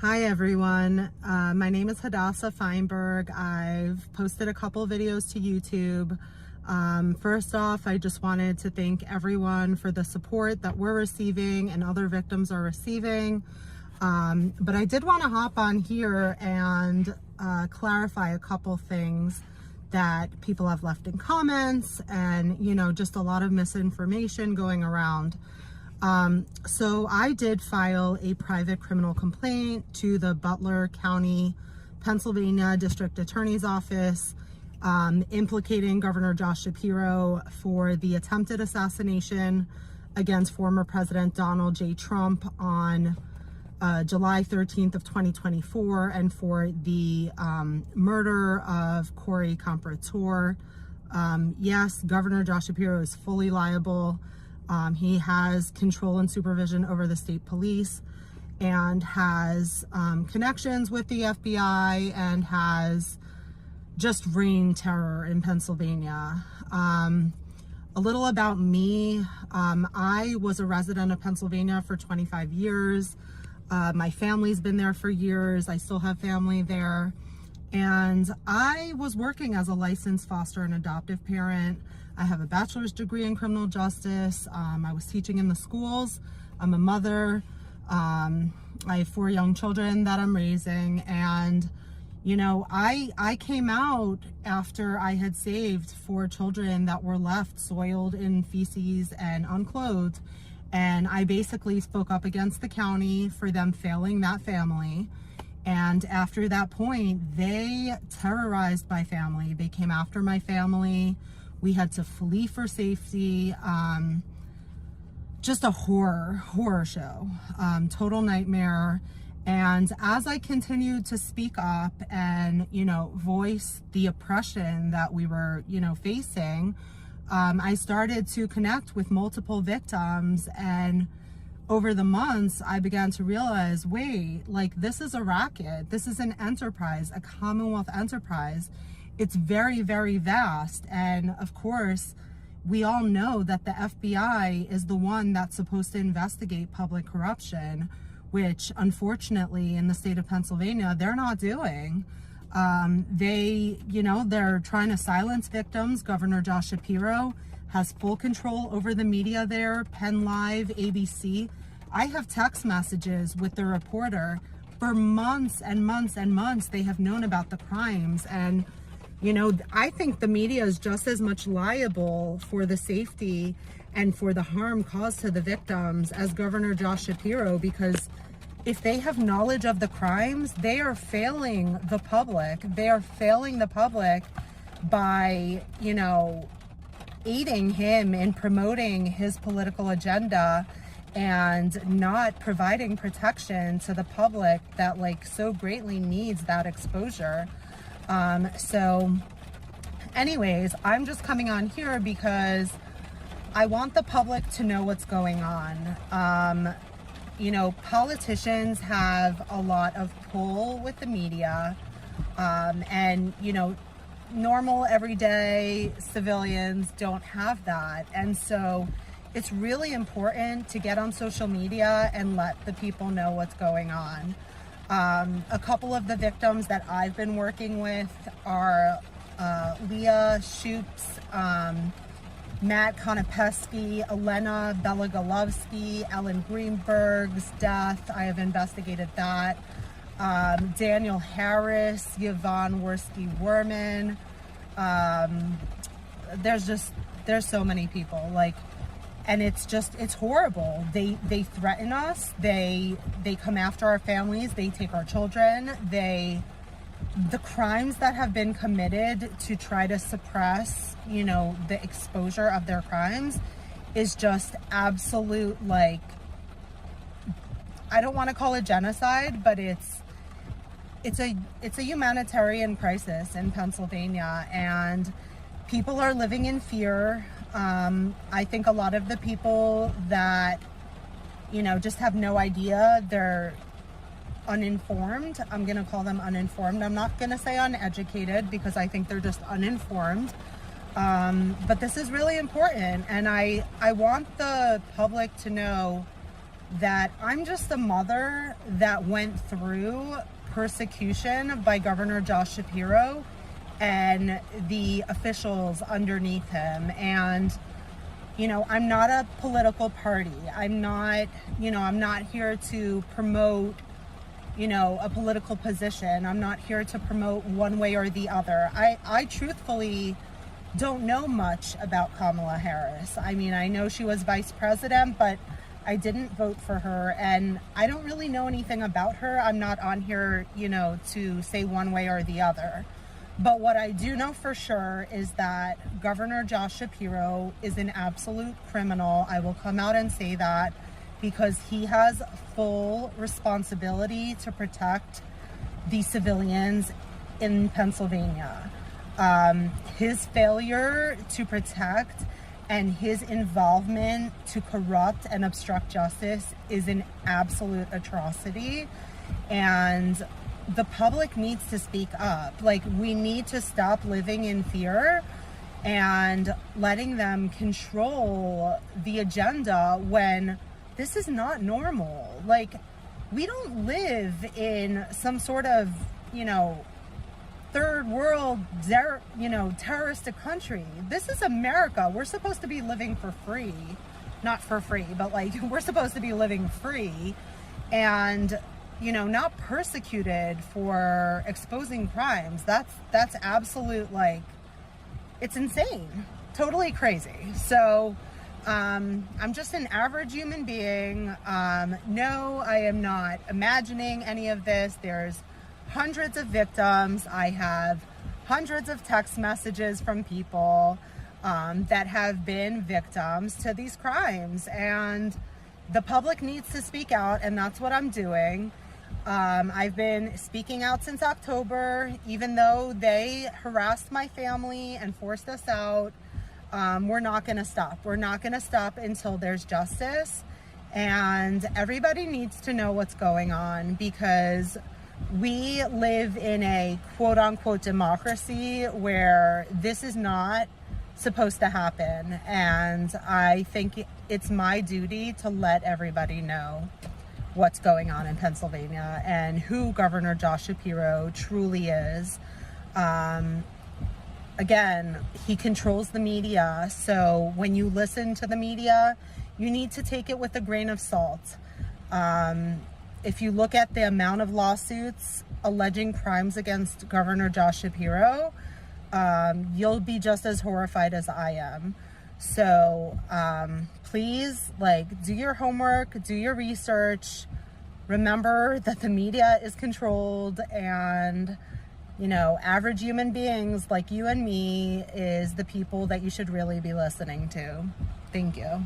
Hi everyone, my name is Hadassah Feinberg. I've posted a couple videos to YouTube. First off, I just wanted to thank everyone for the support that we're receiving and other victims are receiving. But I did want to hop on here and clarify a couple things that people have left in comments and, just a lot of misinformation going around. So I did file a private criminal complaint to the Butler County, Pennsylvania District Attorney's Office, implicating Governor Josh Shapiro for the attempted assassination against former President Donald J. Trump on July 13th of 2024, and for the murder of Corey Comparator. Yes, Governor Josh Shapiro is fully liable. He has control and supervision over the state police and has connections with the FBI and has just reigned terror in Pennsylvania. A little about me. I was a resident of Pennsylvania for 25 years. My family's been there for years. I still have family there. And I was working as a licensed foster and adoptive parent. I have a bachelor's degree in criminal justice. I was teaching in the schools. I'm a mother. I have 4 young children that I'm raising. And, I came out after I had saved 4 children that were left soiled in feces and unclothed. And I basically spoke up against the county for them failing that family. And after that point, they terrorized my family. They came after my family. We had to flee for safety. Just a horror show, total nightmare. And as I continued to speak up and, voice the oppression that we were, facing, I started to connect with multiple victims. And over the months, I began to realize, wait, this is a racket. This is an enterprise, a Commonwealth enterprise. It's very, very vast. And of course, we all know that the FBI is the one that's supposed to investigate public corruption, which unfortunately in the state of Pennsylvania, they're not doing. They're trying to silence victims. Governor Josh Shapiro has full control over the media there, Penn Live, ABC. I have text messages with the reporter for months and months and months. They have known about the crimes. And, I think the media is just as much liable for the safety and for the harm caused to the victims as Governor Josh Shapiro, because if they have knowledge of the crimes, they are failing the public. They are failing the public by, aiding him in promoting his political agenda and not providing protection to the public that so greatly needs that exposure. So anyways, I'm just coming on here because I want the public to know what's going on. Politicians have a lot of pull with the media, and, normal everyday civilians don't have that. And so it's really important to get on social media and let the people know what's going on. A couple of the victims that I've been working with are Leah Shoops, Matt Konopesky, Elena Belagalovsky, Ellen Greenberg's death. I have investigated that. Daniel Harris, Yvonne Worski-Werman. There's so many people, and it's horrible. They threaten us. They come after our families. They take our children. The crimes that have been committed to try to suppress, the exposure of their crimes is just absolute, I don't want to call it genocide, but it's a humanitarian crisis in Pennsylvania, and people are living in fear. I think a lot of the people that, just have no idea, they're uninformed. I'm going to call them uninformed. I'm not going to say uneducated, because I think they're just uninformed. But this is really important. And I want the public to know that I'm just a mother that went through persecution by Governor Josh Shapiro and the officials underneath him. And, you know, I'm not a political party. I'm not here to promote, you know, a political position. I'm not here to promote one way or the other. I truthfully don't know much about Kamala Harris. I mean, I know she was vice president, but I didn't vote for her, and I don't really know anything about her. I'm not on here, you know, to say one way or the other. But what I do know for sure is that Governor Josh Shapiro is an absolute criminal. I will come out and say that, because he has full responsibility to protect the civilians in Pennsylvania. His failure to protect and his involvement to corrupt and obstruct justice is an absolute atrocity. And the public needs to speak up. Like, we need to stop living in fear and letting them control the agenda when this is not normal. Like, we don't live in some sort of, you know, third world, terroristic country. This is America. We're supposed to be living for free. Not for free, but like, we're supposed to be living free and, you know, not persecuted for exposing crimes. That's absolute, like, it's insane. Totally crazy. So, I'm just an average human being. No, I am not imagining any of this. There's hundreds of victims. I have hundreds of text messages from people that have been victims to these crimes, and the public needs to speak out, and that's what I'm doing. I've been speaking out since October, even though they harassed my family and forced us out. We're not going to stop. We're not going to stop until there's justice, and everybody needs to know what's going on, because we live in a quote-unquote democracy where this is not supposed to happen, and I think it's my duty to let everybody know what's going on in Pennsylvania and who Governor Josh Shapiro truly is. Again, he controls the media, so when you listen to the media, you need to take it with a grain of salt. If you look at the amount of lawsuits alleging crimes against Governor Josh Shapiro, you'll be just as horrified as I am. So please, like, do your homework, do your research. Remember that the media is controlled, and, you know, average human beings like you and me is the people that you should really be listening to. Thank you.